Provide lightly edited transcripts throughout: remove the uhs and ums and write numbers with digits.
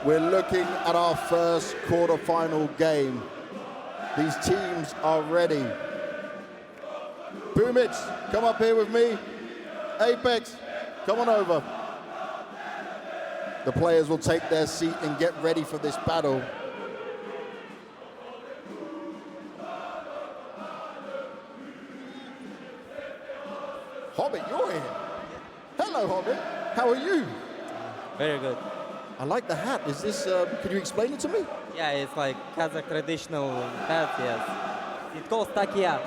We're looking at our first quarter-final game. These teams are ready. Boomich, come up here with me. Apex, come on over. The players will take their seat and get ready for this battle. Hobbit, you're here. Hello, Hobbit. How are you? Very good. I like the hat. Is this, can you explain it to me? Yeah, it's like Kazakh traditional hat, yes. It's called takia.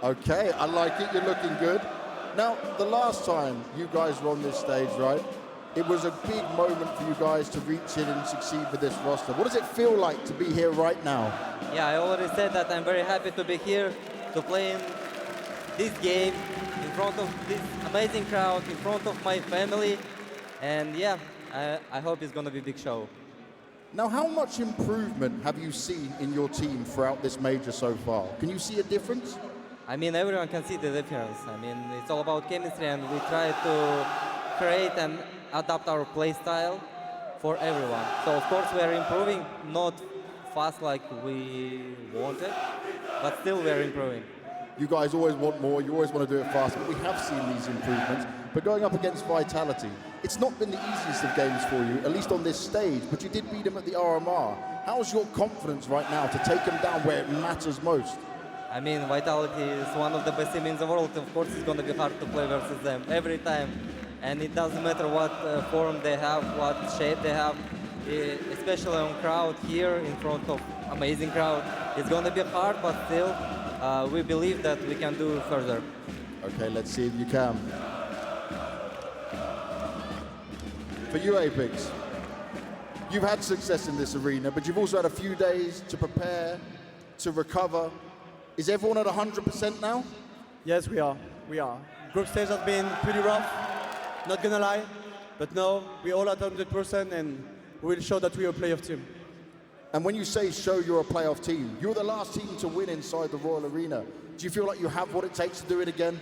Okay, I like it. You're looking good. Now, the last time you guys were on this stage, right? It was a big moment for you guys to reach in and succeed with this roster. What does it feel like to be here right now? Yeah, I already said that I'm very happy to be here, to play in this game, in front of this amazing crowd, in front of my family. And yeah, I hope it's going to be a big show. Now, how much improvement have you seen in your team throughout this major so far? Can you see a difference? I mean, everyone can see the difference. I mean, it's all about chemistry, and we try to create and adapt our play style for everyone. So, of course, we are improving, not fast like we wanted, but still we are improving. You guys always want more, you always want to do it fast, but we have seen these improvements. But going up against Vitality, it's not been the easiest of games for you, at least on this stage, but you did beat them at the RMR. How's your confidence right now to take them down where it matters most? I mean, Vitality is one of the best teams in the world. Of course, it's going to be hard to play versus them every time. And it doesn't matter what form they have, what shape they have, especially on crowd here in front of amazing crowd. It's going to be hard, but still, we believe that we can do further. Okay, let's see if you can. For you, Apex, you've had success in this arena, but you've also had a few days to prepare, to recover. Is everyone at 100% now? Yes, we are. We are. Group stage has been pretty rough, not gonna lie, but no, we all at 100% and we will show that we are a playoff team. And when you say show you're a playoff team, you're the last team to win inside the Royal Arena. Do you feel like you have what it takes to do it again?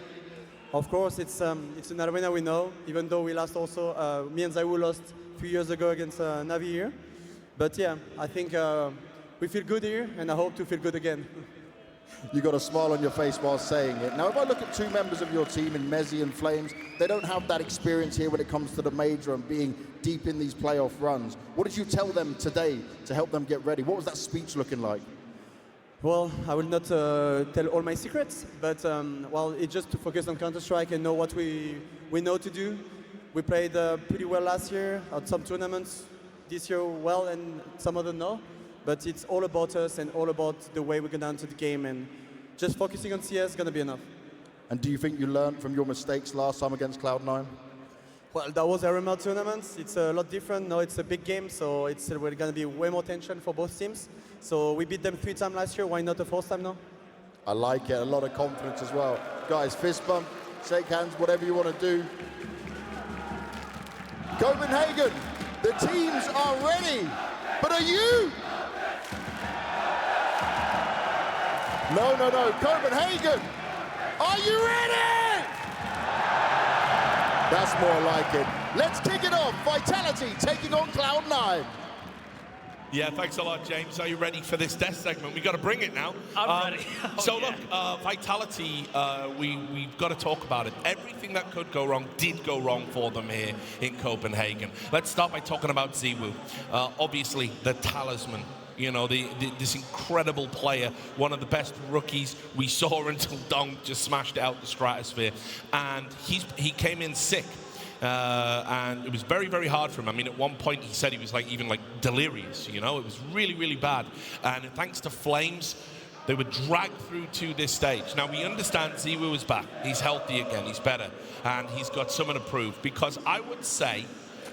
Of course, it's an arena we know, even though we lost also, me and Zaiwu lost a few years ago against Navi here. But yeah, I think we feel good here and I hope to feel good again. You got a smile on your face while saying it. Now, if I look at two members of your team in Mezzi and Flames, they don't have that experience here when it comes to the major and being deep in these playoff runs. What did you tell them today to help them get ready? What was that speech looking like? Well, I will not tell all my secrets, but well, it's just to focus on Counter-Strike and know what we know to do. We played pretty well last year at some tournaments. This year well, and some of them no. But it's all about us and all about the way we're going to enter the game, and just focusing on CS is going to be enough. And do you think you learned from your mistakes last time against Cloud9? Well, that was a RML tournament. It's a lot different. Now it's a big game, so it's going to be way more tension for both teams. So we beat them 3 times last year. Why not a 4th time now? I like it. A lot of confidence as well. Guys, fist bump, shake hands, whatever you want to do. Copenhagen, the teams are ready. But are you? No. Copenhagen, are you ready? That's more like it. Let's kick it off. Vitality taking on Cloud9. Yeah, thanks a lot, James. Are you ready for this death segment? We've got to bring it now. I'm ready. So look, Vitality, we've got to talk about it. Everything that could go wrong did go wrong for them here in Copenhagen. Let's start by talking about Ziwu. Obviously, the talisman. You know, this incredible player, one of the best rookies we saw until Dong just smashed it out the stratosphere. And he came in sick. And it was very, very hard for him. I mean, at one point he said he was even delirious, you know? It was really, really bad. And thanks to Flames, they were dragged through to this stage. Now, we understand Ziwu is back. He's healthy again. He's better. And he's got something to prove. Because I would say,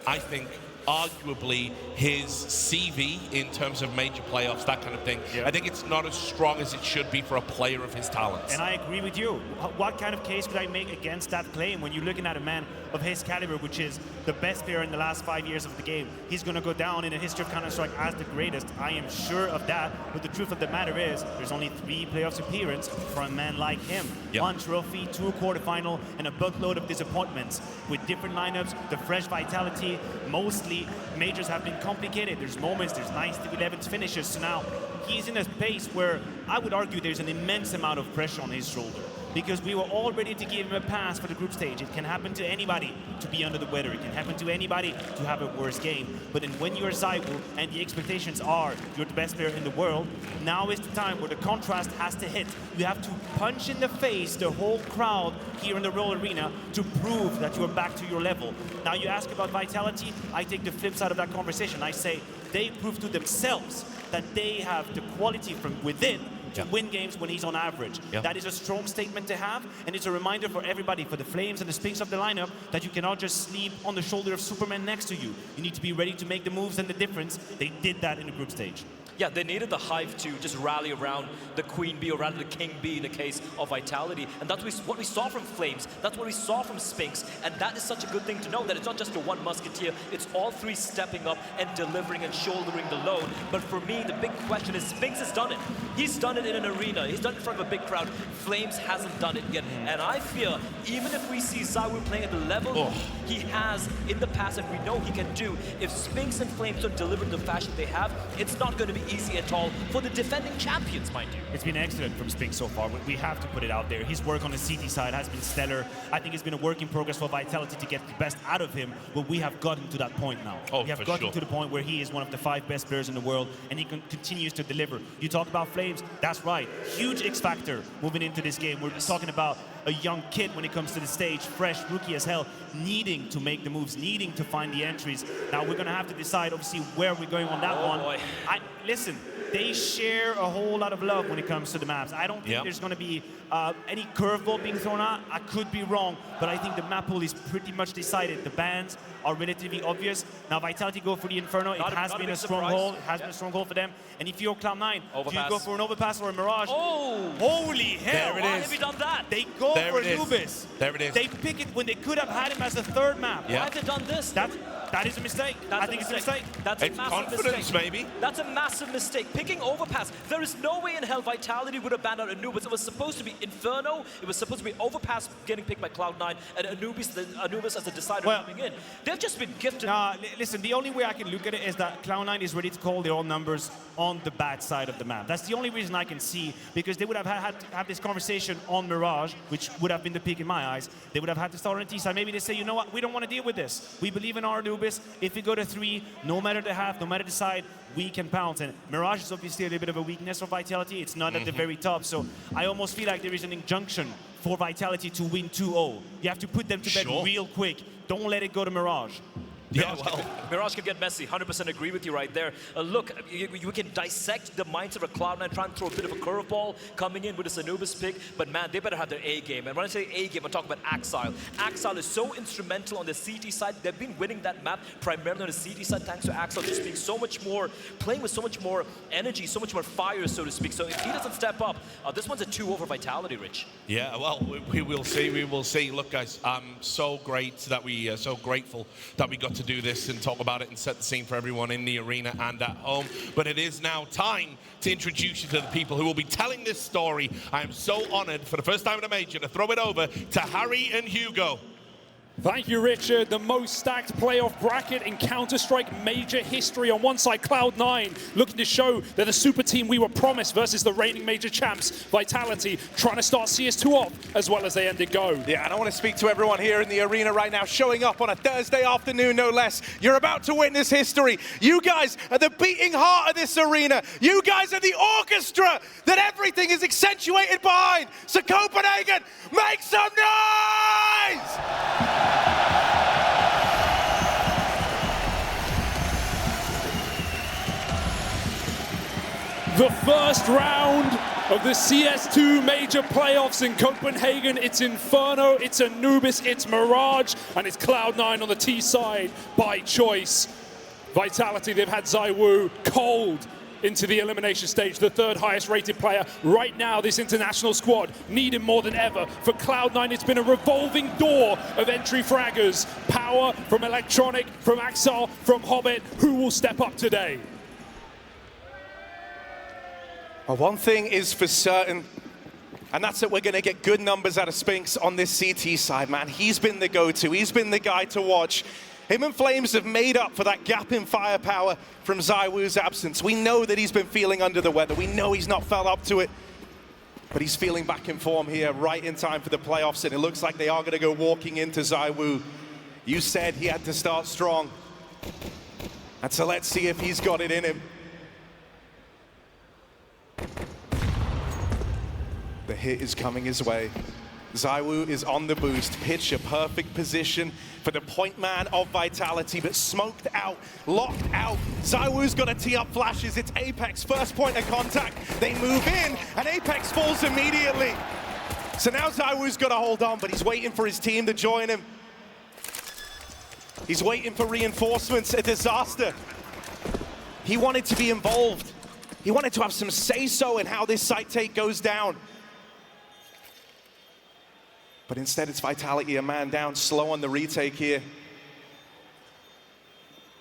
I think, arguably his CV in terms of major playoffs, that kind of thing. Yeah. I think it's not as strong as it should be for a player of his talents. And I agree with you. What kind of case could I make against that claim when you're looking at a man of his caliber, which is the best player in the last 5 years of the game? He's going to go down in the history of Counter-Strike as the greatest. I am sure of that. But the truth of the matter is, there's only 3 playoffs appearances for a man like him. Yep. 1 trophy, 2 quarterfinal, and a boatload of disappointments. With different lineups, the fresh Vitality, mostly obviously, majors have been complicated. There's moments, there's 9th to 11th finishes. So now he's in a pace where I would argue there's an immense amount of pressure on his shoulder, because we were all ready to give him a pass for the group stage. It can happen to anybody to be under the weather. It can happen to anybody to have a worse game. But then when you're ZywOo and the expectations are you're the best player in the world, now is the time where the contrast has to hit. You have to punch in the face the whole crowd here in the Roll Arena to prove that you're back to your level. Now you ask about Vitality, I take the flip side of that conversation. I say they prove to themselves that they have the quality from within to win games when he's on average. That is a strong statement to have, and it's a reminder for everybody, for the Flames and the Spinks of the lineup, that you cannot just sleep on the shoulder of Superman next to you. You need to be ready to make the moves and the difference. They did that in the group stage. Yeah, they needed the Hive to just rally around the Queen Bee, or rather the King Bee in the case of Vitality. And that's what we saw from Flames. That's what we saw from Spinks. And that is such a good thing to know, that it's not just the one Musketeer. It's all three stepping up and delivering and shouldering the load. But for me, the big question is Spinks has done it. He's done it in an arena. He's done it in front of a big crowd. Flames hasn't done it yet. And I feel, even if we see ZywOo playing at the level he has in the past and we know he can do, if Spinks and Flames don't deliver in the fashion they have, it's not going to be easy at all for the defending champions, mind you. It's been excellent from Spinks so far. We have to put it out there. His work on the CT side has been stellar. I think it's been a work in progress for Vitality to get the best out of him, but we have gotten to that point now. We have gotten to the point where he is one of the 5 best players in the world, and he continues to deliver. You talk about Flames, that's right. Huge X factor moving into this game. We're talking about a young kid when it comes to the stage, fresh, rookie as hell, needing to make the moves, needing to find the entries. Now we're going to have to decide, obviously, where we're going on that one. Boy. Listen, they share a whole lot of love when it comes to the maps. I don't think there's going to be any curveball being thrown out. I could be wrong, but I think the map pool is pretty much decided. The bans are relatively obvious. Now Vitality go for the Inferno. It has been a stronghold. It has been a stronghold for them. And if you're Cloud9, do you go for an overpass or a Mirage? Oh! Holy hell! Why have you done that? They go There for it is. Anubis. There it is. They pick it when they could have had him as a third map. Why have they done this? That is a mistake. I think it's a mistake. That's a It's massive confidence, mistake. maybe. That's a massive mistake. Picking overpass. There is no way in hell Vitality would have banned out Anubis. It was supposed to be Inferno. It was supposed to be overpass getting picked by Cloud9, and Anubis as the decider coming in. They've just been gifted. Listen, the only way I can look at it is that Cloud9 is ready to call their own numbers on the bad side of the map. That's the only reason I can see, because they would have had to have this conversation on Mirage, which would have been the pick in my eyes. They would have had to start on the T side. Maybe they say, you know what, we don't want to deal with this. We believe in our Anubis. If we go to 3, no matter the half, no matter the side, we can pounce. And Mirage is obviously a little bit of a weakness for Vitality. It's not at the very top. So I almost feel like there is an injunction for Vitality to win 2-0. You have to put them to bed real quick. Don't let it go to Mirage. Yeah, well, Mirage can get messy. 100% agree with you right there. Look, we can dissect the mindset of Cloud9, trying to throw a bit of a curveball coming in with this Anubis pick, but man, they better have their A game. And when I say A game, I'm talking about Axile. Axile is so instrumental on the CT side. They've been winning that map primarily on the CT side thanks to Axile just being so much more, playing with so much more energy, so much more fire, so to speak. So if he doesn't step up, this one's a 2-0 for Vitality, Rich. Yeah, well, we will see. We will see. Look, guys, I'm so great that so grateful that we got to do this and talk about it and set the scene for everyone in the arena and at home. But it is now time to introduce you to the people who will be telling this story. I am so honored for the first time in a major to throw it over to Harry and Hugo. Thank you, Richard. The most stacked playoff bracket in Counter-Strike major history. On one side, Cloud9 looking to show they're the super team we were promised versus the reigning major champs, Vitality, trying to start CS2 off as well as they ended go. Yeah, and I want to speak to everyone here in the arena right now, showing up on a Thursday afternoon, no less. You're about to witness history. You guys are the beating heart of this arena. You guys are the orchestra that everything is accentuated behind. So Copenhagen, make some noise! The first round of the CS2 major playoffs in Copenhagen. It's Inferno, it's Anubis, it's Mirage, and it's Cloud9 on the T side by choice. Vitality, they've had ZywOo cold into the elimination stage, the 3rd highest rated player. Right now, this international squad need him more than ever. For Cloud9, it's been a revolving door of entry fraggers. Power from Electronic, from Axel, from Hobbit. Who will step up today? Well, one thing is for certain, and that's that we're going to get good numbers out of Spinks on this CT side, man. He's been the go-to. He's been the guy to watch. Him and Flames have made up for that gap in firepower from ZywOo's absence. We know that he's been feeling under the weather. We know he's not felt up to it. But he's feeling back in form here, right in time for the playoffs, and it looks like they are going to go walking into ZywOo. You said he had to start strong. And so let's see if he's got it in him. The hit is coming his way. ZywOo is on the boost. Pitch a perfect position for the point man of Vitality, but smoked out, locked out. ZywOo's got to tee up flashes. It's Apex, first point of contact. They move in, and Apex falls immediately. So now ZywOo's got to hold on, but he's waiting for his team to join him. He's waiting for reinforcements, a disaster. He wanted to be involved. He wanted to have some say-so in how this site take goes down. But instead, it's Vitality, a man down, slow on the retake here.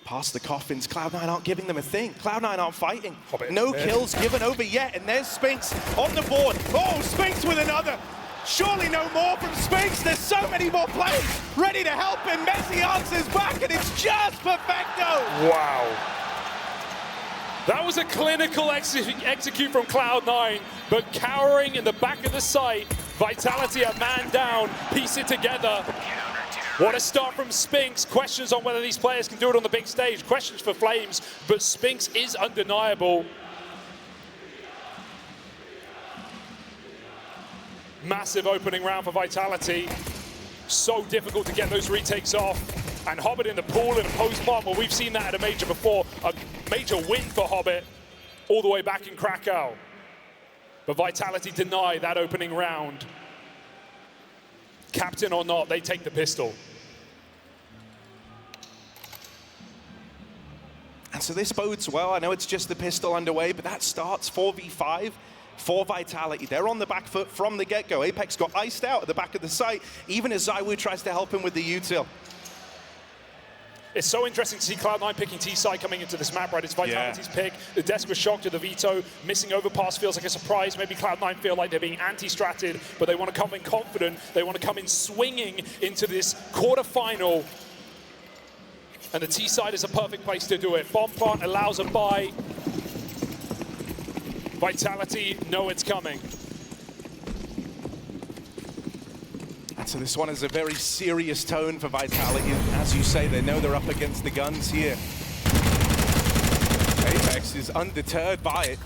Past the coffins, Cloud9 aren't giving them a thing. Cloud9 aren't fighting. No kills given over yet, and there's Spinks on the board. Oh, Spinks with another. Surely no more from Spinks. There's so many more players ready to help him. Messi answers back, and it's just perfecto. Wow. That was a clinical execute from Cloud9, but cowering in the back of the site, Vitality a man down, piece it together. What a start from Spinks. Questions on whether these players can do it on the big stage. Questions for Flames, but Spinks is undeniable. Massive opening round for Vitality. So difficult to get those retakes off. And Hobbit in the pool in a post-bomb, well, we've seen that at a major before. A major win for Hobbit all the way back in Krakow. But Vitality deny that opening round. Captain or not, they take the pistol. And so this bodes well. I know it's just the pistol underway, but that starts 4v5 for Vitality. They're on the back foot from the get-go. Apex got iced out at the back of the site, even as ZywOo tries to help him with the util. It's so interesting to see Cloud9 picking T-side coming into this map, right? It's Vitality's pick. The Desk was shocked at the veto. Missing overpass feels like a surprise. Maybe Cloud9 feel like they're being anti-stratted, but they want to come in confident. They want to come in swinging into this quarterfinal. And the T-side is a perfect place to do it. Bomb plant allows a buy. Vitality know it's coming. So this one is a very serious tone for Vitality. As you say, they know they're up against the guns here. Apex is undeterred by it,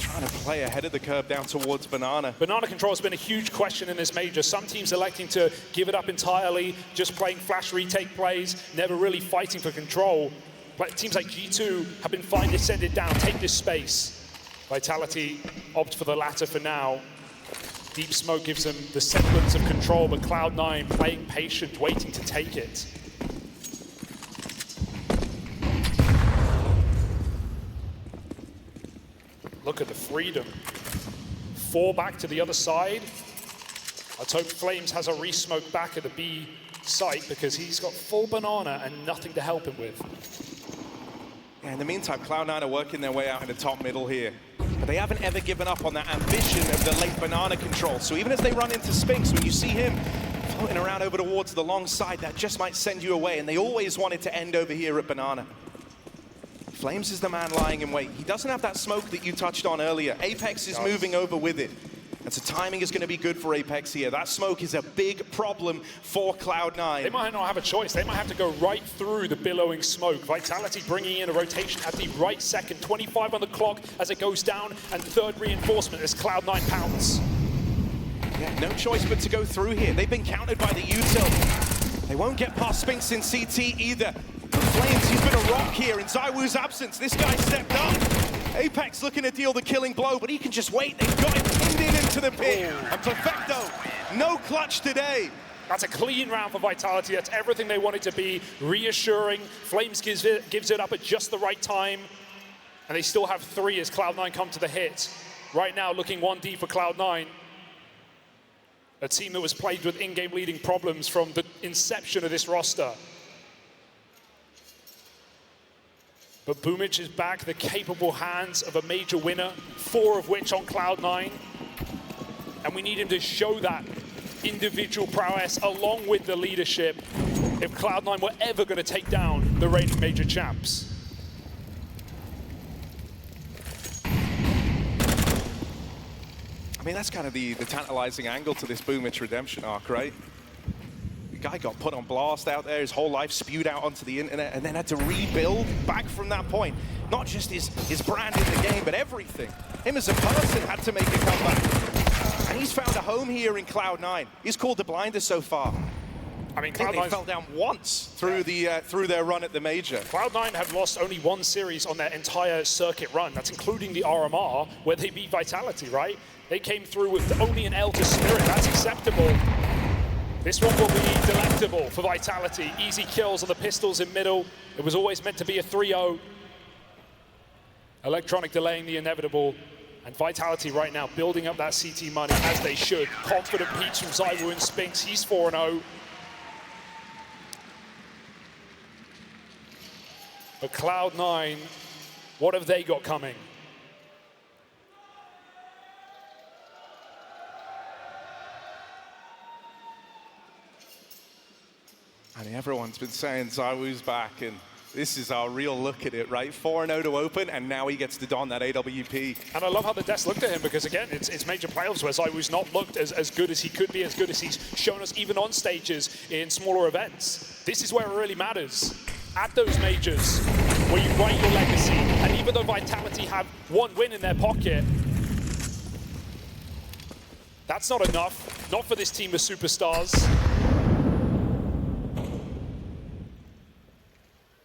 trying to play ahead of the curve down towards Banana. Banana control has been a huge question in this major. Some teams electing to give it up entirely, just playing flash retake plays, never really fighting for control. But teams like G2 have been fine to send it down, take this space. Vitality opt for the latter for now. Deep smoke gives them the semblance of control, but Cloud9 playing patient, waiting to take it. Look at the freedom. 4 back to the other side. Let's hope Flames has a re-smoke back at the B site because he's got full Banana and nothing to help him with. Yeah, in the meantime, Cloud9 are working their way out in the top middle here. But they haven't ever given up on that ambition of the late Banana control. So even as they run into Spinks, when you see him floating around over towards the long side, that just might send you away. And they always want it to end over here at Banana. Flames is the man lying in wait. He doesn't have that smoke that you touched on earlier. Apex is moving over with it. And so timing is going to be good for Apex here. That smoke is a big problem for Cloud9. They might not have a choice. They might have to go right through the billowing smoke. Vitality bringing in a rotation at the right second. 25 on the clock as it goes down. And third reinforcement as Cloud9 pounds. Yeah, no choice but to go through here. They've been countered by the util. They won't get past Spinks in CT either. Flames, he's been a rock here in ZywOo's absence. This guy stepped up. Apex looking to deal the killing blow, but he can just wait. They've got him pinned in into the pit. And perfecto, no clutch today. That's a clean round for Vitality. That's everything they want it to be. Reassuring. Flames gives it up at just the right time. And they still have 3 as Cloud9 come to the hit. Right now, looking 1D for Cloud9. A team that was plagued with in-game leading problems from the inception of this roster. But Boomich is back, the capable hands of a major winner, 4 of which on Cloud9. And we need him to show that individual prowess along with the leadership. if Cloud9 were ever going to take down the reigning major champs. I mean, that's kind of the tantalizing angle to this Boomich redemption arc, right? The guy got put on blast out there, his whole life spewed out onto the internet, and then had to rebuild back from that point. Not just his brand in the game, but everything. Him as a person had to make a comeback. And he's found a home here in Cloud9. He's called the blinder so far. I mean, I think they fell down once through their run at the major. Cloud9 have lost only one series on their entire circuit run. That's including the RMR, where they beat Vitality, right? They came through with only an L to Spirit. That's acceptable. This one will be delectable for Vitality. Easy kills on the pistols in middle. It was always meant to be a 3-0. Electronic delaying the inevitable. And Vitality right now building up that CT money as they should. Confident peaks from ZywOo and Spinks. He's 4-0. But Cloud9, what have they got coming? I mean, everyone's been saying ZywOo's back, and this is our real look at it, right? 4-0 to open, and now he gets to don that AWP. And I love how the desk looked at him, because again, it's major playoffs where ZywOo's not looked as good as he could be, as good as he's shown us even on stages in smaller events. This is where it really matters. At those majors, where you write your legacy, and even though Vitality have one win in their pocket, that's not enough. Not for this team of superstars.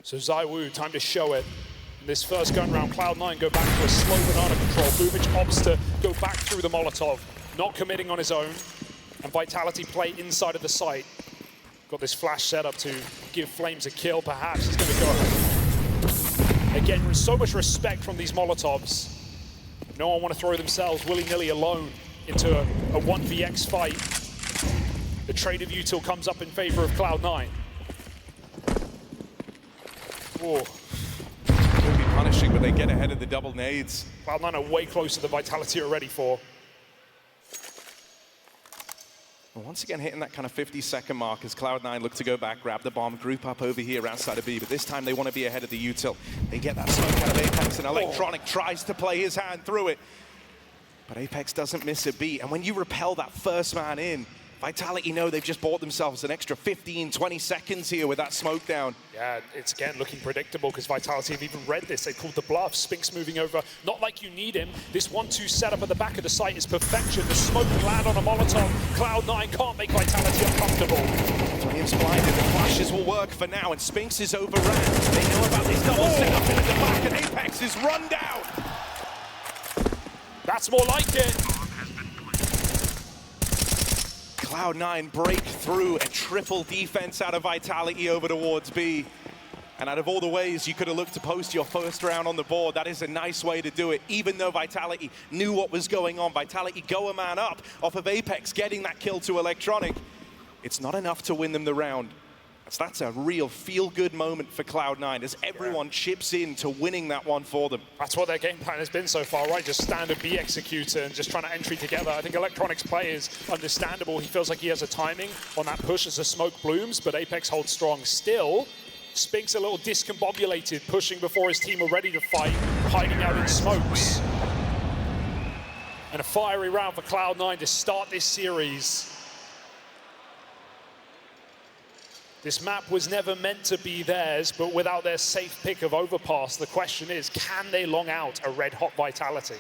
So ZywOo, time to show it. In this first gun round, Cloud9 go back to a slow banana control. Boomich opts to go back through the Molotov, not committing on his own. And Vitality play inside of the site. Got this flash set up to give Flames a kill, perhaps. He's gonna go. Again, so much respect from these Molotovs. No one want to throw themselves willy-nilly alone into a 1vx fight. The trade of util comes up in favor of Cloud9. Oh. Could be punishing, but they get ahead of the double nades. Cloud9 are way closer than Vitality are ready for. Well, once again, hitting that kind of 50-second mark as Cloud9 look to go back, grab the bomb, group up over here outside of B, but this time they want to be ahead of the util. They get that smoke out of Apex, and Electronic tries to play his hand through it. But Apex doesn't miss a beat, and when you repel that first man in, Vitality know they've just bought themselves an extra 15, 20 seconds here with that smoke down. Yeah, it's again looking predictable because Vitality have even read this. They called the bluff. Spinks moving over, not like you need him. This 1-2 setup at the back of the site is perfection. The smoke will land on a Molotov. Cloud9 can't make Vitality uncomfortable. Flames blinded, the flashes will work for now, and Spinks is overran. They know about this double setup in at the back, and Apex is run down. That's more like it. Cloud9 break through a triple defense out of Vitality over towards B. And out of all the ways you could have looked to post your first round on the board, that is a nice way to do it. Even though Vitality knew what was going on, Vitality go a man up off of Apex, getting that kill to Electronic. It's not enough to win them the round. That's a real feel-good moment for Cloud9 as everyone chips in to winning that one for them. That's what their game plan has been so far, right? Just standard B executor and just trying to entry together. I think Electronic's play is understandable. He feels like he has a timing on that push as the smoke blooms, but Apex holds strong still. Spinks a little discombobulated, pushing before his team are ready to fight, hiding out in smokes. And a fiery round for Cloud9 to start this series. This map was never meant to be theirs, but without their safe pick of Overpass, the question is, can they long out a red-hot Vitality?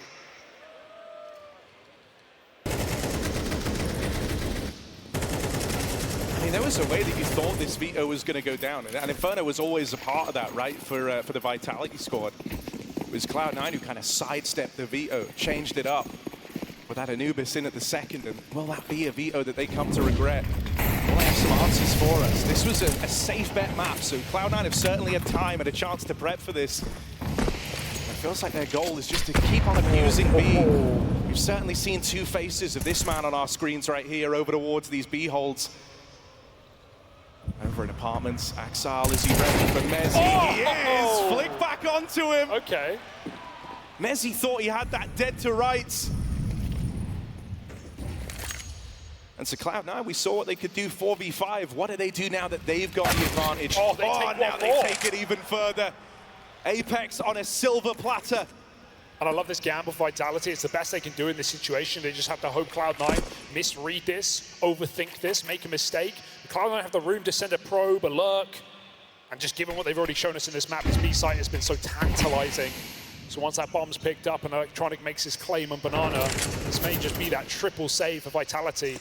I mean, there was a way that you thought this veto was going to go down, and Inferno was always a part of that, right, for the Vitality squad. It was Cloud9 who kind of sidestepped the veto, changed it up with that Anubis in at the second, and will that be a veto that they come to regret? Well, they have some answers for us. This was a safe bet map, so Cloud9 have certainly had time and a chance to prep for this. It feels like their goal is just to keep on abusing B. We've certainly seen two faces of this man on our screens right here over towards these B holds. Over in apartments, Axal, is he ready for Mezzi? He is! Flick back onto him! Okay. Mezzi thought he had that dead to rights. And And so Cloud9, we saw what they could do 4v5. What do they do now that they've got the advantage? Oh, they take now one they more. take it even further. Apex on a silver platter. And I love this gamble for Vitality. It's the best they can do in this situation. They just have to hope Cloud9 misread this, overthink this, make a mistake. Cloud9 have the room to send a probe, a lurk, and just given what they've already shown us in this map, this B site has been so tantalizing. So once that bomb's picked up and Electronic makes his claim on Banana, this may just be that triple save for Vitality.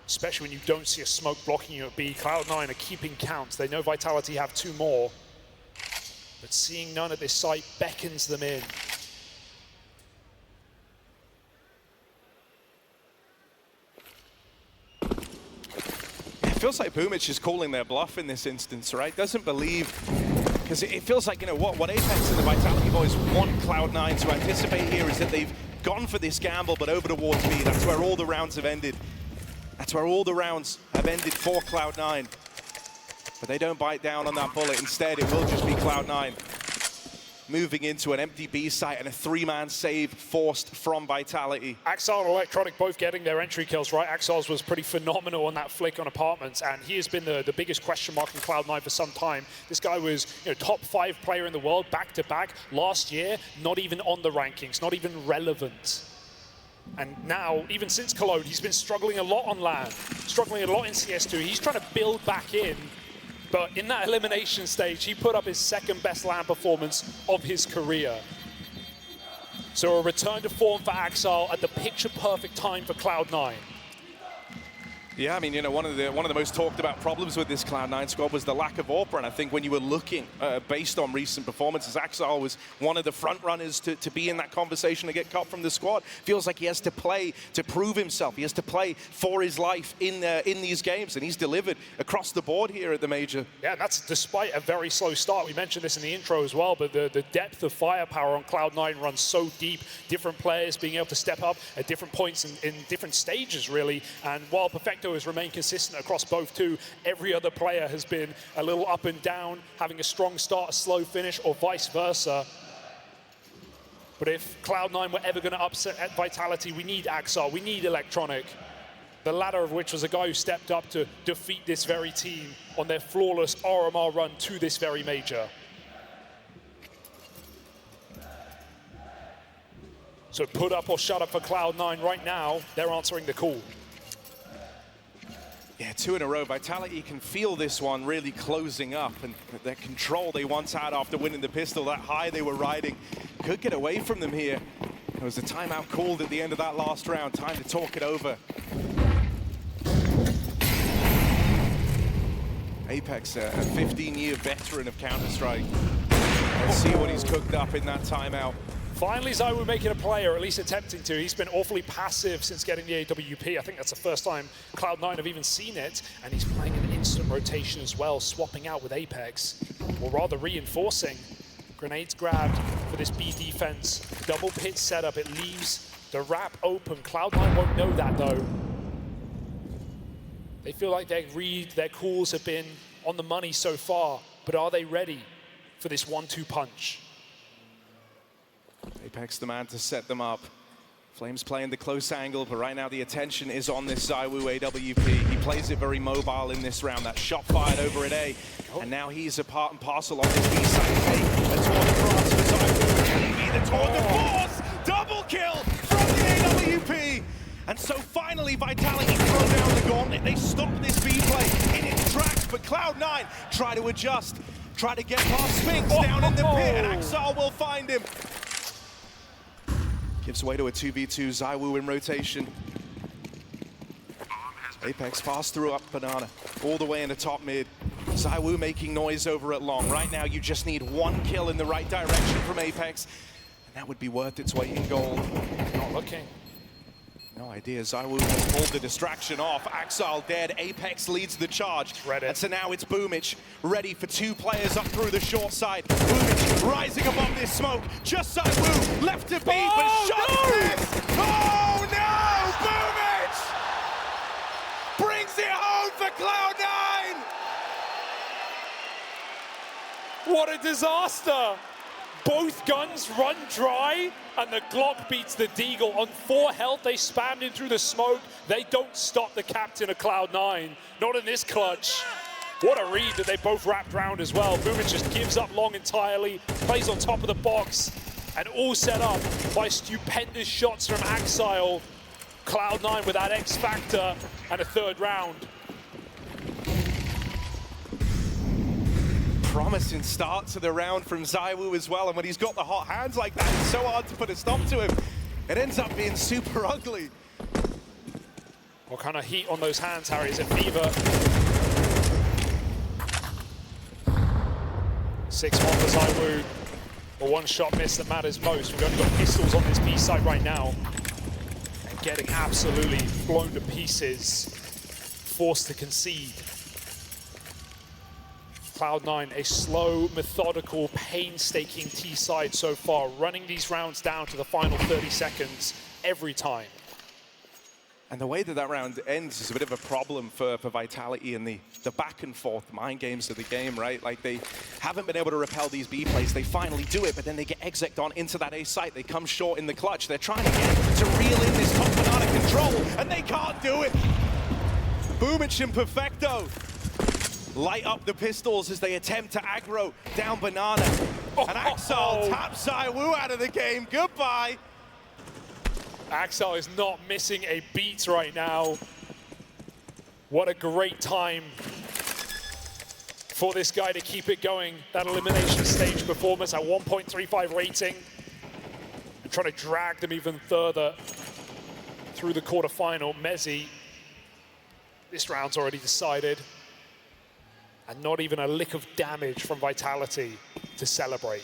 Especially when you don't see a smoke blocking you at B. Cloud9 are keeping count. They know Vitality have 2 more. But seeing none at this site beckons them in. It feels like Boomich is calling their bluff in this instance, right? Doesn't believe, because it feels like, you know, what Apex and the Vitality boys want Cloud9 to anticipate here is that they've gone for this gamble, but over towards B. That's where all the rounds have ended. That's where all the rounds have ended for Cloud9. But they don't bite down on that bullet. Instead, it will just be Cloud9 moving into an empty B site and a 3-man save forced from Vitality. Axel and Electronic both getting their entry kills, right? Axel's was pretty phenomenal on that flick on Apartments, and he has been the biggest question mark in Cloud9 for some time. This guy was, you know, top 5 player in the world, back-to-back, last year, not even on the rankings, not even relevant. And now, even since Cologne, he's been struggling a lot on LAN, struggling a lot in CS2. He's trying to build back in, but in that elimination stage, he put up his 2nd best LAN performance of his career. So a return to form for Axel at the picture-perfect time for Cloud9. Yeah, I mean, you know, one of the most talked about problems with this Cloud9 squad was the lack of AWPer, and I think when you were looking based on recent performances, Axel was one of the front runners to be in that conversation to get cut from the squad. Feels like he has to play to prove himself. He has to play for his life in these games, and he's delivered across the board here at the major. Yeah, that's despite a very slow start. We mentioned this in the intro as well, but the depth of firepower on Cloud9 runs so deep. Different players being able to step up at different points in different stages, really. And while Perfecto has remained consistent across both two, every other player has been a little up and down, having a strong start, a slow finish, or vice versa. But if Cloud9 were ever going to upset at Vitality, we need Axel, we need Electronic. The latter of which was a guy who stepped up to defeat this very team on their flawless RMR run to this very major. So put up or shut up for Cloud9 right now. They're answering the call. Yeah, 2 in a row. Vitality can feel this one really closing up, and that control they once had after winning the pistol, that high they were riding, could get away from them here. There was a timeout called at the end of that last round. Time to talk it over. Apex, a 15-year veteran of Counter-Strike. Let's see what he's cooked up in that timeout. Finally, ZywOo making a play, or at least attempting to. He's been awfully passive since getting the AWP. I think that's the first time Cloud9 have even seen it. And he's playing an instant rotation as well, swapping out with Apex. Or rather reinforcing. Grenades grabbed for this B defense. Double pit setup, it leaves the wrap open. Cloud9 won't know that though. They feel like their read, their calls have been on the money so far, but are they ready for this 1-2 punch? Apex the man to set them up. Flames playing the close angle, but right now the attention is on this ZywOo AWP. He plays it very mobile in this round. That shot fired over at A, and now he's a part and parcel of this B side. A tour de France for ZywOo. Can he be the tour de force? Double kill from the AWP. And so finally Vitality throw down the gauntlet. They stop this B play in its tracks, but Cloud9 try to adjust, try to get past Spinks down in the pit, and Axel will find him. Gives way to a 2v2, ZywOo in rotation. Apex fast through up Banana, all the way in the top mid. ZywOo making noise over at long. Right now, you just need 1 kill in the right direction from Apex, and that would be worth its weight in gold. Not looking. No idea. ZywOo has pulled the distraction off. Axel dead. Apex leads the charge. And so now it's Boomich, ready for 2 players up through the short side. Boomich rising above this smoke. Just ZywOo left to beat, but shot missed. Oh no! Boomich brings it home for Cloud9. What a disaster! Both guns run dry, and the Glock beats the Deagle. On 4 health, they spammed in through the smoke. They don't stop the captain of Cloud9. Not in this clutch. What a read that they both wrapped around as well. Boomin just gives up long entirely, plays on top of the box, and all set up by stupendous shots from Axile. Cloud9 with that X factor and a 3rd round. Promising start to the round from ZywOo as well, and when he's got the hot hands like that, it's so hard to put a stop to him. It ends up being super ugly. What kind of heat on those hands, Harry? Is it fever? 6-1 for ZywOo. A 1-shot miss that matters most. We've only got pistols on this B site right now. And getting absolutely blown to pieces. Forced to concede. Cloud9, a slow, methodical, painstaking T side so far, running these rounds down to the final 30 seconds every time. And the way that that round ends is a bit of a problem for Vitality and the back and forth mind games of the game, right? Like, they haven't been able to repel these B plays. They finally do it, but then they get exec'd on into that A site. They come short in the clutch. They're trying to get to reel in this top banana control, and they can't do it. Boomic and Perfecto light up the pistols as they attempt to aggro down banana. And Axile taps ZywOo out of the game. Goodbye. Axile is not missing a beat right now. What a great time for this guy to keep it going. That elimination stage performance at 1.35 rating. And trying to drag them even further through the quarterfinal. Mezzi, this round's already decided. And not even a lick of damage from Vitality to celebrate.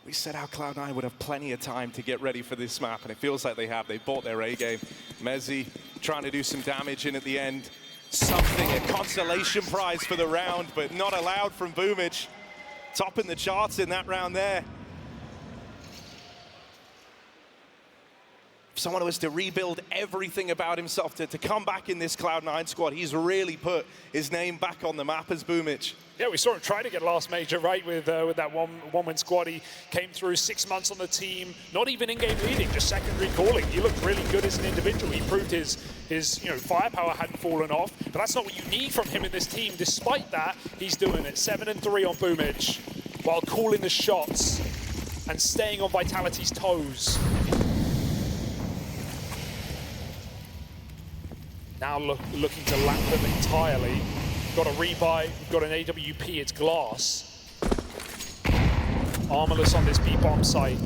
We said how Cloud9 would have plenty of time to get ready for this map, and it feels like they have. They bought their A game. Mezzi trying to do some damage in at the end. Something, a consolation prize for the round, but not allowed from Boomic. Topping the charts in that round there. If someone was to rebuild everything about himself to come back in this Cloud9 squad, he's really put his name back on the map as Boomic. Yeah, we saw him try to get last major right with that one-win squad. He came through 6 months on the team, not even in-game leading, just secondary calling. He looked really good as an individual. He proved his firepower hadn't fallen off, but that's not what you need from him in this team. Despite that, he's doing it. 7-3 on Boomic, while calling the shots and staying on Vitality's toes. Now looking to lap them entirely. Got a rebuy, we've got an AWP, it's Glass. Armorless on this B-bomb site.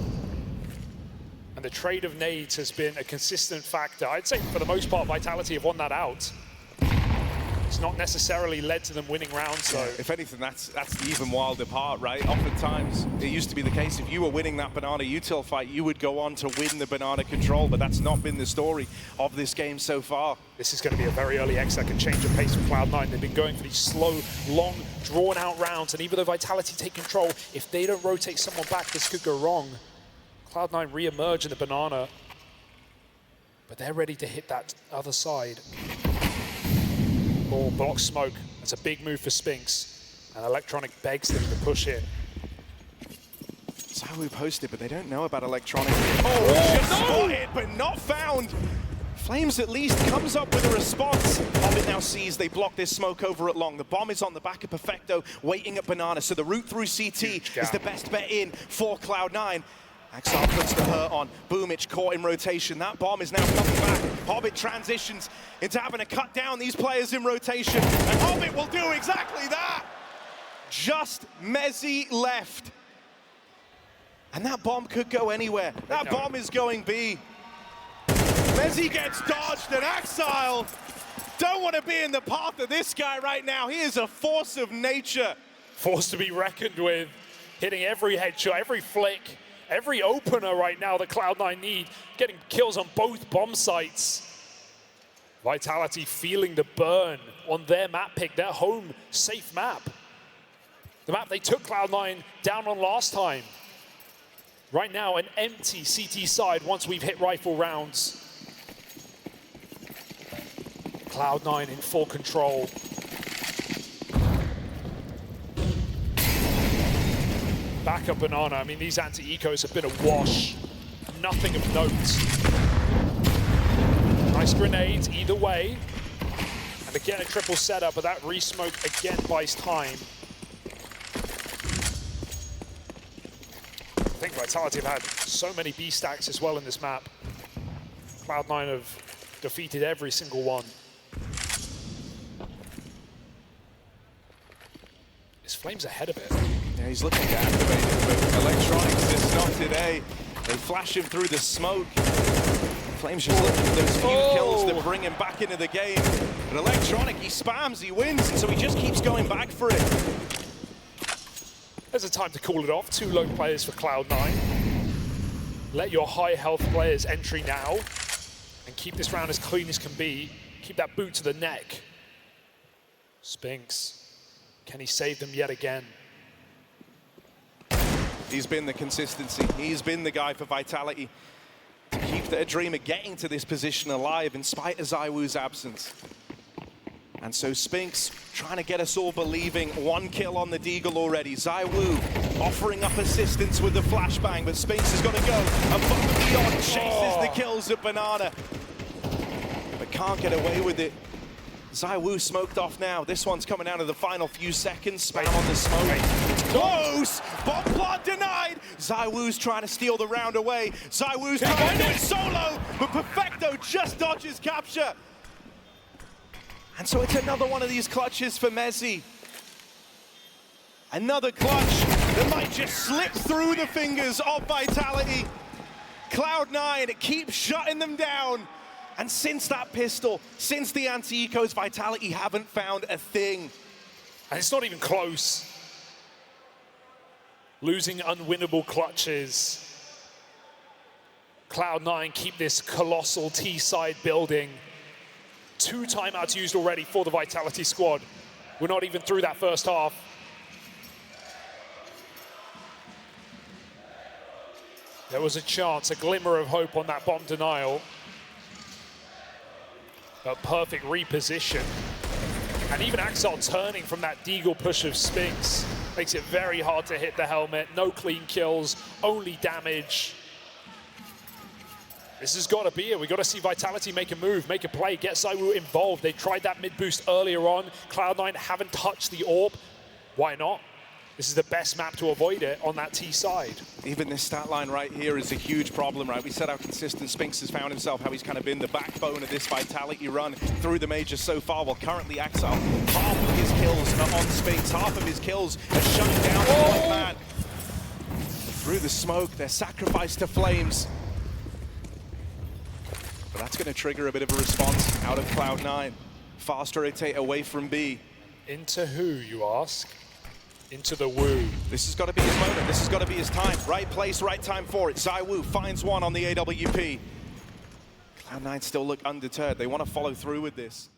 And the trade of nades has been a consistent factor. I'd say for the most part, Vitality have won that out. It's not necessarily led to them winning rounds, though. If anything, that's the even wilder part, right? Oftentimes, it used to be the case, if you were winning that banana util fight, you would go on to win the banana control, but that's not been the story of this game so far. This is going to be a very early X that can change the pace for Cloud9. They've been going for these slow, long, drawn-out rounds, and even though Vitality take control, if they don't rotate someone back, this could go wrong. Cloud9 re-emerge in the banana, but they're ready to hit that other side. Or block smoke. That's a big move for Spinks. And Electronic begs them to push in. ZywOo posted, but they don't know about Electronic. Oh, just spotted, but not found. Flames at least comes up with a response. Hobbit now sees they block this smoke over at long. The bomb is on the back of Perfecto, waiting at Banana. So the route through CT is the best bet in for Cloud9. Axile puts the hurt on. Boomic caught in rotation. That bomb is now coming back. Hobbit transitions into having to cut down these players in rotation. And Hobbit will do exactly that. Just Mezzi left. And that bomb could go anywhere. That bomb is going B. Mezzi gets dodged, and Axile don't want to be in the path of this guy right now. He is a force of nature. Forced to be reckoned with. Hitting every headshot, every flick. Every opener right now that Cloud9 need, getting kills on both bomb sites. Vitality feeling the burn on their map pick, their home safe map. The map they took Cloud9 down on last time. Right now, an empty CT side once we've hit rifle rounds. Cloud9 in full control. Backup Banana, I mean, these anti-ecos have been a wash. Nothing of note. Nice grenades either way. And again, a triple setup, but that re-smoke again buys time. I think Vitality have had so many B stacks as well in this map. Cloud9 have defeated every single one. Is Flames ahead of it? Yeah, he's looking to activate it, but Electronics just not today. They flash him through the smoke. Flames just looking for those few kills that bring him back into the game. But Electronic, he spams, he wins, and so he just keeps going back for it. There's a time to call it off. 2 low players for Cloud9. Let your high health players entry now and keep this round as clean as can be. Keep that boot to the neck. Spinks, can he save them yet again? He's been the consistency. He's been the guy for Vitality to keep the Dreamer getting to this position alive in spite of ZywOo's absence. And so Spinks trying to get us all believing. 1 kill on the Deagle already. ZywOo offering up assistance with the flashbang, but Spinks has got to go above and beyond. Chases the kills at Banana, but can't get away with it. ZywOo smoked off now. This one's coming out of the final few seconds. Spam on the smoke. It's close! Bomb plot denied! ZywOo's trying to steal the round away. ZywOo's trying to do it solo, but Perfecto just dodges capture. And so it's another one of these clutches for Mezzi. Another clutch that might just slip through the fingers of Vitality. Cloud9 keeps shutting them down. And since that pistol, since the anti-ecos, Vitality haven't found a thing. And it's not even close. Losing unwinnable clutches. Cloud9 keep this colossal T-side building. 2 timeouts used already for the Vitality squad. We're not even through that first half. There was a chance, a glimmer of hope on that bomb denial. But perfect reposition. And even Axel turning from that Deagle push of Spinks makes it very hard to hit the helmet. No clean kills, only damage. This has got to be it. We've got to see Vitality make a move, make a play, get ZywOo involved. They tried that mid boost earlier on. Cloud9 haven't touched the AWP. Why not? This is the best map to avoid it on that T side. Even this stat line right here is a huge problem, right? We said how consistent Spinks has found himself, how he's kind of been the backbone of this Vitality run through the majors so far. Well, currently Axel, half of his kills are on Spinks, half of his kills are shutting down the Black Man. Through the smoke, they're sacrificed to Flames. But that's going to trigger a bit of a response out of Cloud9. Fast rotate away from B. Into who, you ask? Into the woo. This has got to be his moment. This has got to be his time. Right place, right time for it. ZywOo finds one on the AWP. Cloud9 still look undeterred. They want to follow through with this.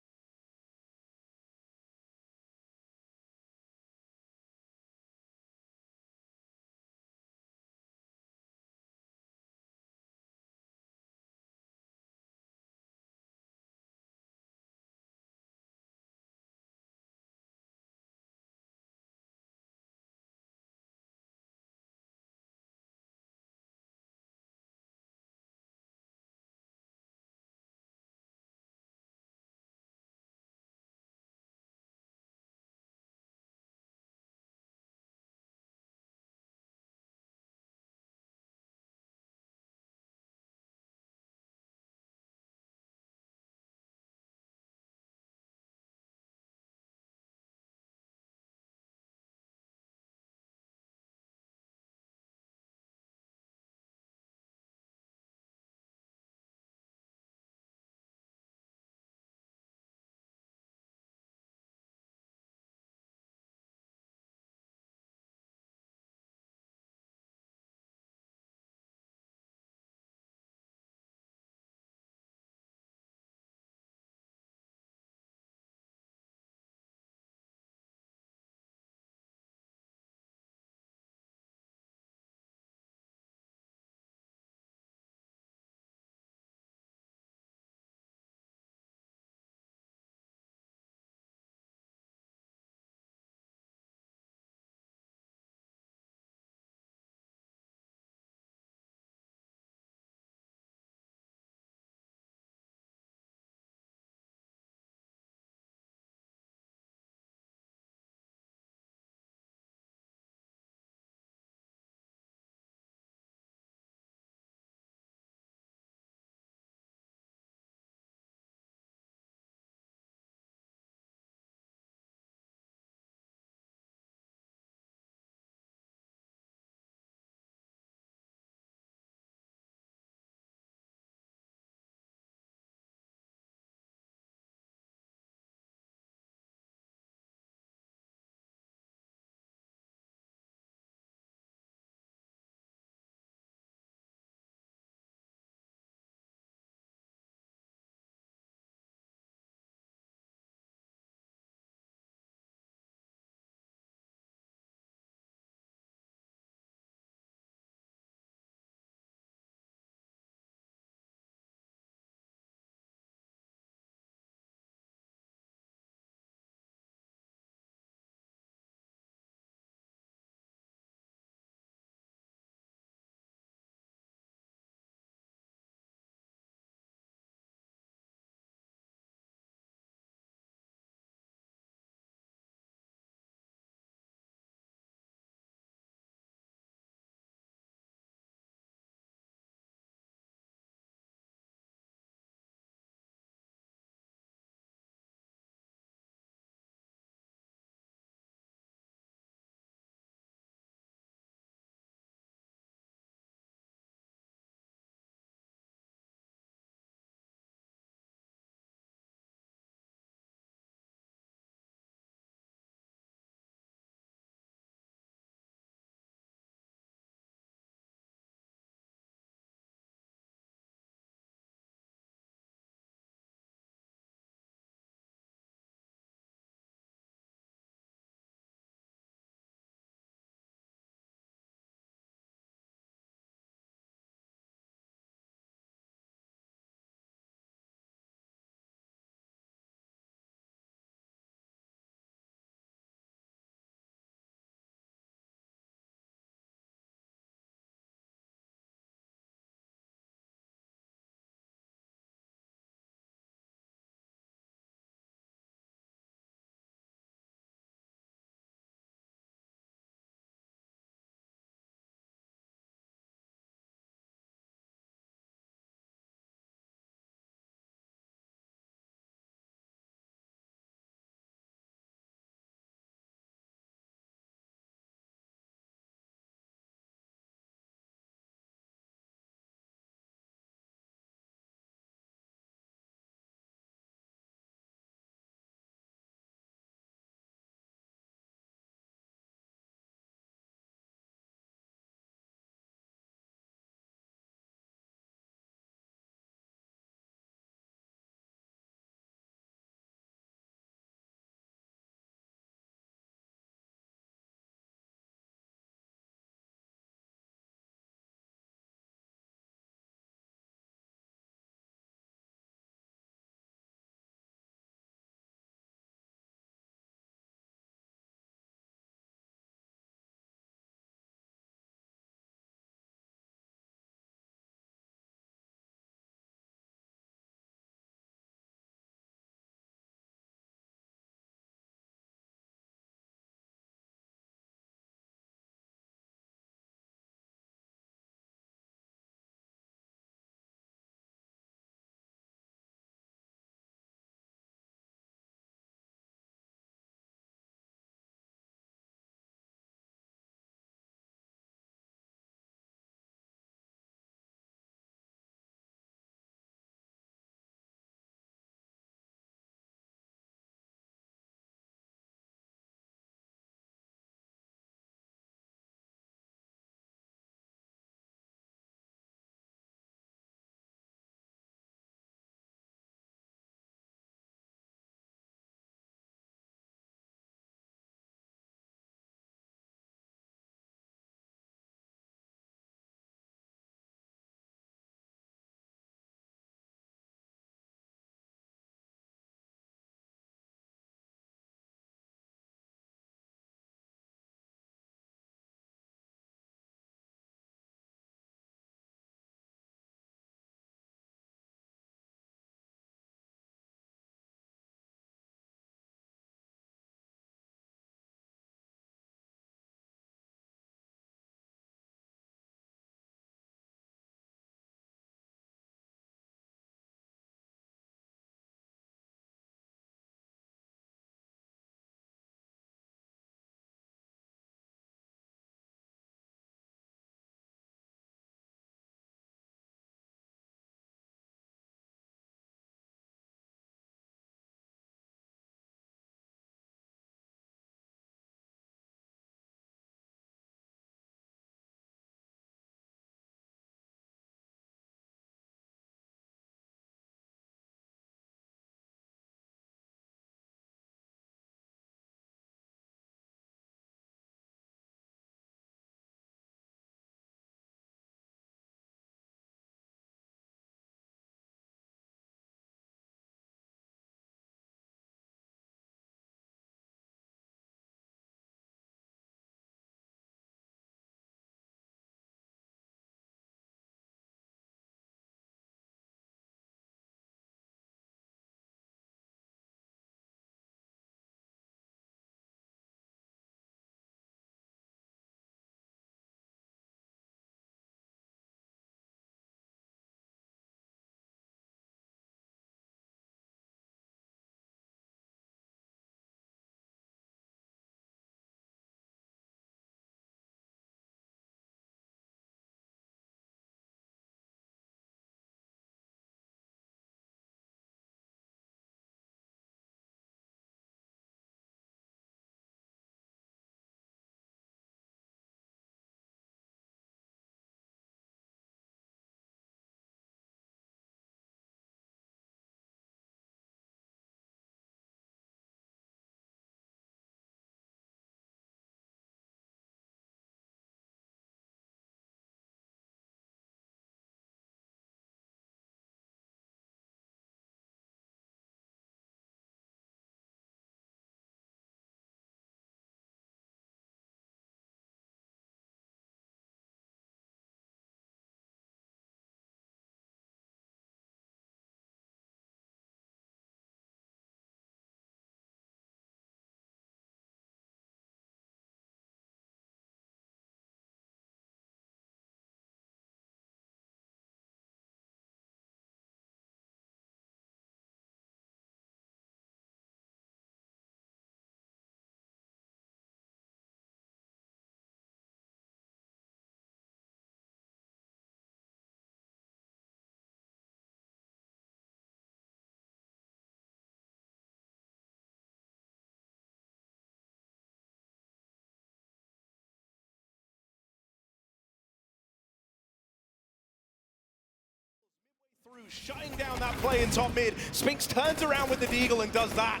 shutting down that play in top mid. Spinks turns around with the Deagle and does that.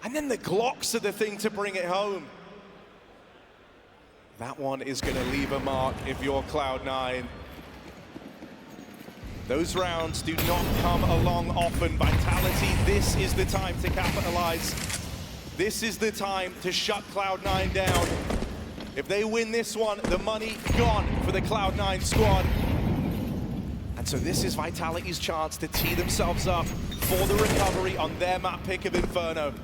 And then the Glocks are the thing to bring it home. That one is going to leave a mark if you're Cloud9. Those rounds do not come along often. Vitality, this is the time to capitalize. This is the time to shut Cloud9 down. If they win this one, the money gone for the Cloud9 squad. And so this is Vitality's chance to tee themselves up for the recovery on their map pick of Inferno.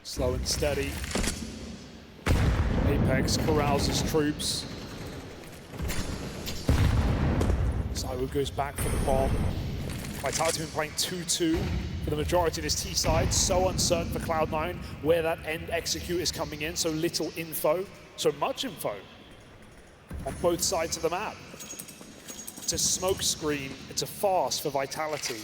Slow and steady. Apex corrals his troops. ZywOo goes back for the bomb. Vitality have been playing 2-2 for the majority of this T side. So uncertain for Cloud9 where that end execute is coming in. So little info, so much info on both sides of the map. It's a smoke screen, it's a fast for Vitality.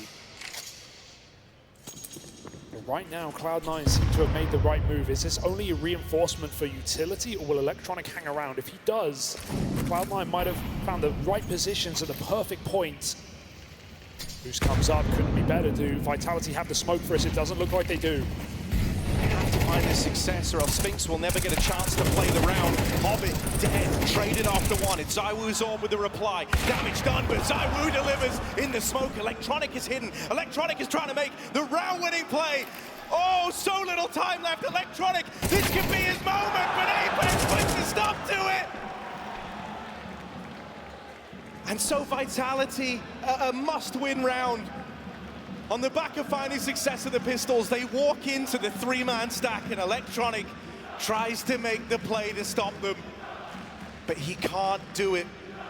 Right now, Cloud9 seem to have made the right move. Is this only a reinforcement for utility, or will Electronic hang around? If he does, Cloud9 might have found the right positions at the perfect point. Boost comes up, couldn't be better. Do Vitality have the smoke for us? It doesn't look like they do. They have to find this success, or else Spinks will never get a chance to play the round. Hobbit dead, traded after one. It's ZywOo's on with the reply. Damage done, but ZywOo delivers in the smoke. Electronic is hidden. Electronic is trying to make the round-winning play. Oh, so little time left. Electronic, this could be his moment, but Apex puts a stop to it. And so Vitality, a must-win round. On the back of finding success of the Pistols, they walk into the three-man stack, and Electronic tries to make the play to stop them, but he can't do it.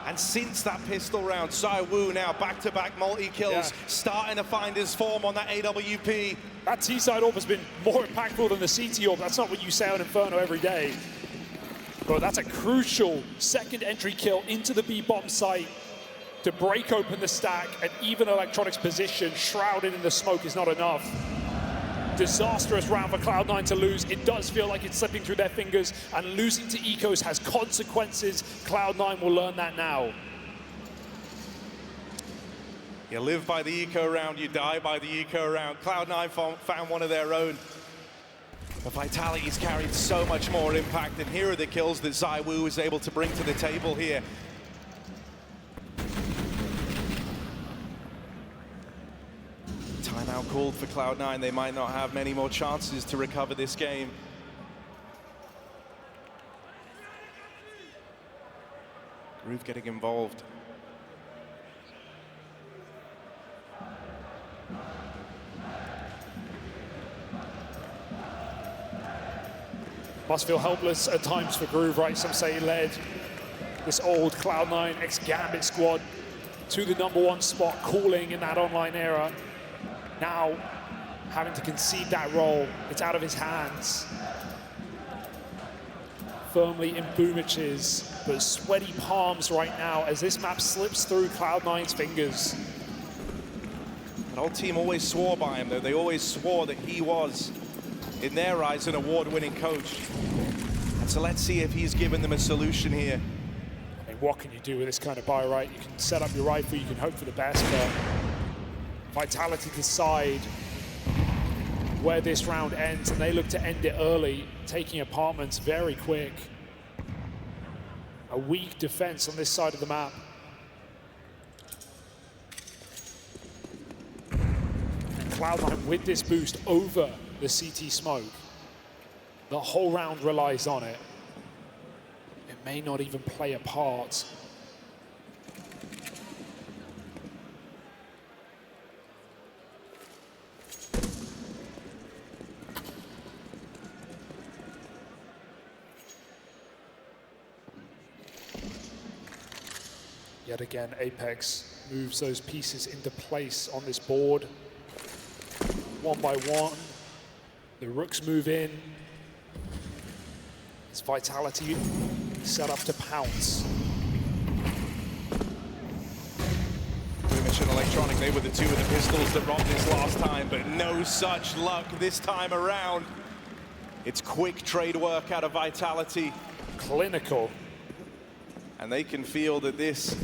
And since that pistol round, ZywOo now back-to-back multi-kills, starting to find his form on that AWP. That T-side orb has been more impactful than the CT orb. That's not what you say on Inferno every day. But that's a crucial second entry kill into the B-bomb site to break open the stack, and even Electronic's position shrouded in the smoke is not enough. Disastrous round for Cloud9 to lose. It does feel like it's slipping through their fingers, and losing to Ecos has consequences. Cloud9 will learn that now. You live by the eco round, you die by the eco round. Cloud9 found one of their own. But Vitality's carried so much more impact, and here are the kills that ZywOo was able to bring to the table here. Timeout called for Cloud9. They might not have many more chances to recover this game. Groove getting involved. Must feel helpless at times for Groove, right? Some say he led this old Cloud9 ex-Gambit squad to the #1 spot, calling in that online era. Now, having to concede that role, it's out of his hands. Firmly in Boomich's, but sweaty palms right now as this map slips through Cloud9's fingers. An old team always swore by him, though. They always swore that he was, in their eyes, an award-winning coach. And so let's see if he's given them a solution here. I mean, what can you do with this kind of buy, right? You can set up your rifle, you can hope for the best, but Vitality decide where this round ends, and they look to end it early, taking apartments very quick. A weak defense on this side of the map. And Cloud9 with this boost over the CT smoke. The whole round relies on it. It may not even play a part. Yet again, Apex moves those pieces into place on this board. One by one, the Rooks move in. It's Vitality set up to pounce. think they were the two of the pistols that robbed this last time, but no such luck this time around. It's quick trade work out of Vitality. Clinical. And they can feel that this...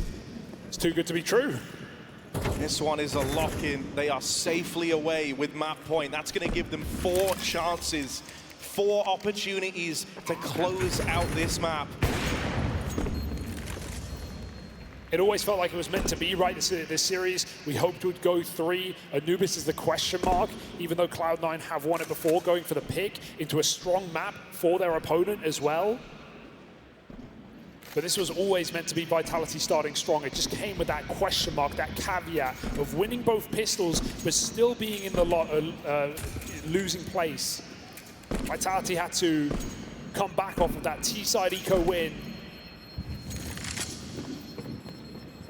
It's too good to be true. This one is a lock-in. They are safely away with map point. That's going to give them 4 chances, 4 opportunities to close out this map. It always felt like it was meant to be, right? This series, we hoped it would go 3. Anubis is the question mark, even though Cloud9 have won it before, going for the pick into a strong map for their opponent as well. But this was always meant to be Vitality starting strong. It just came with that question mark, that caveat of winning both pistols, but still being in the losing place. Vitality had to come back off of that T-side eco win.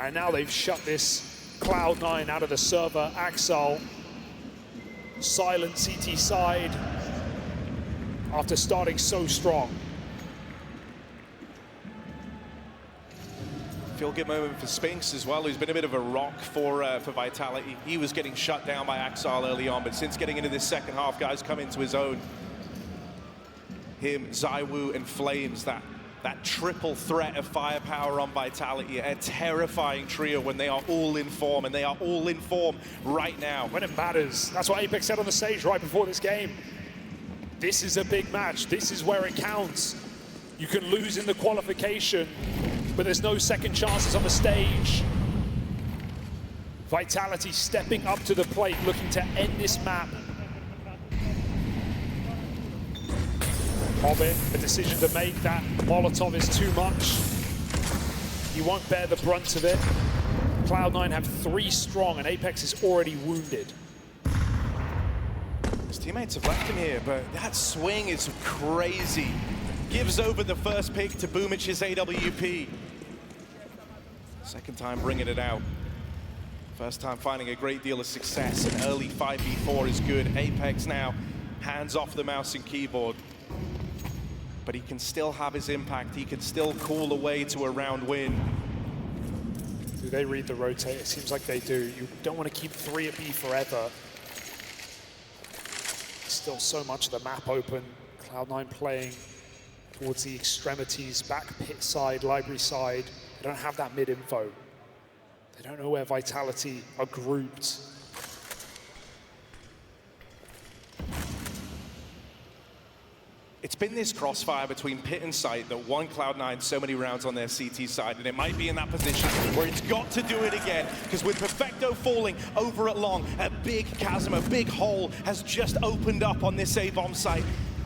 And now they've shut this Cloud9 out of the server. Axel, silent CT side after starting so strong. Feel good moment for Spinks as well, who's been a bit of a rock for Vitality. He was getting shut down by Axel early on, but since getting into this second half, guys come into his own. Him, ZywOo, and Flames, that triple threat of firepower on Vitality, a terrifying trio when they are all in form, and they are all in form right now. When it matters. That's what Apex said on the stage right before this game. This is a big match. This is where it counts. You can lose in the qualification, but there's no second chances on the stage. Vitality stepping up to the plate, looking to end this map. Hobbit, a decision to make. That Molotov is too much. He won't bear the brunt of it. Cloud9 have 3 strong, and Apex is already wounded. His teammates have left him here, but that swing is crazy. Gives over the first pick to Boomic's AWP. Second time bringing it out. First time finding a great deal of success. An early 5v4 is good. Apex now, hands off the mouse and keyboard. But he can still have his impact. He can still call away to a round win. Do they read the rotate? It seems like they do. You don't want to keep 3 at B forever. Still so much of the map open. Cloud9 playing towards the extremities, back pit side, library side. They don't have that mid info. They don't know where Vitality are grouped. It's been this crossfire between pit and site that won Cloud9 so many rounds on their CT side, and it might be in that position where it's got to do it again, because with Perfecto falling over at long, a big chasm, a big hole has just opened up on this A-bomb site.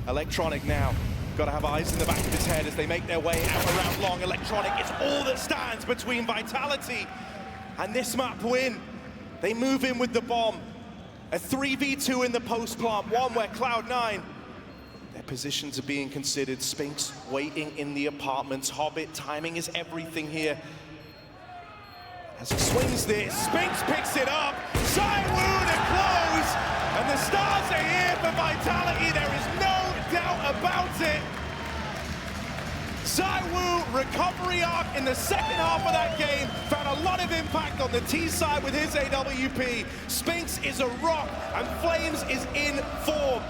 Electronic now, got to have eyes in the back of his head as they make their way out around long. Electronic is all that stands between Vitality and this map win. They move in with the bomb. A 3v2 in the post plant, one where Cloud9, their positions are being considered. Spinks waiting in the apartments. Hobbit, timing is everything here. As he swings this, Spinks picks it up. ZywOo to close, and the stars are here for Vitality. There is no doubt about it. ZywOo, recovery arc in the second half of that game, found a lot of impact on the T side with his AWP. Spinks is a rock, and Flames is in form.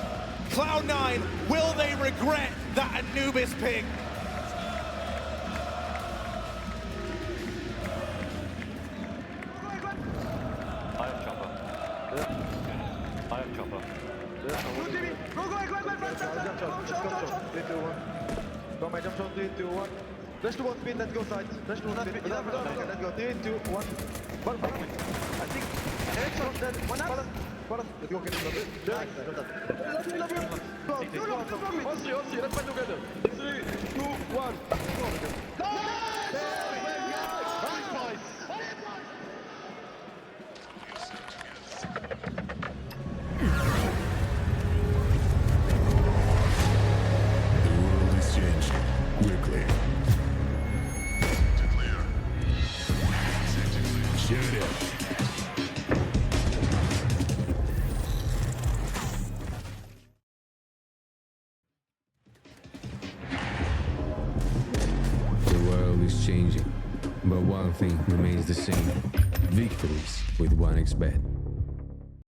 Cloud9, will they regret that Anubis pick? Go, my jump shot, 3, 2, 1. Flash to one spin, let's go side. Flash to one spin, let's go, 3, 2, 1. I think, Ericsson, dead. One up. Let's go, get it. Nice, love you. Let's fight together. 3, 2, 1. The world is changing, but one thing remains the same. victories with 1xBet.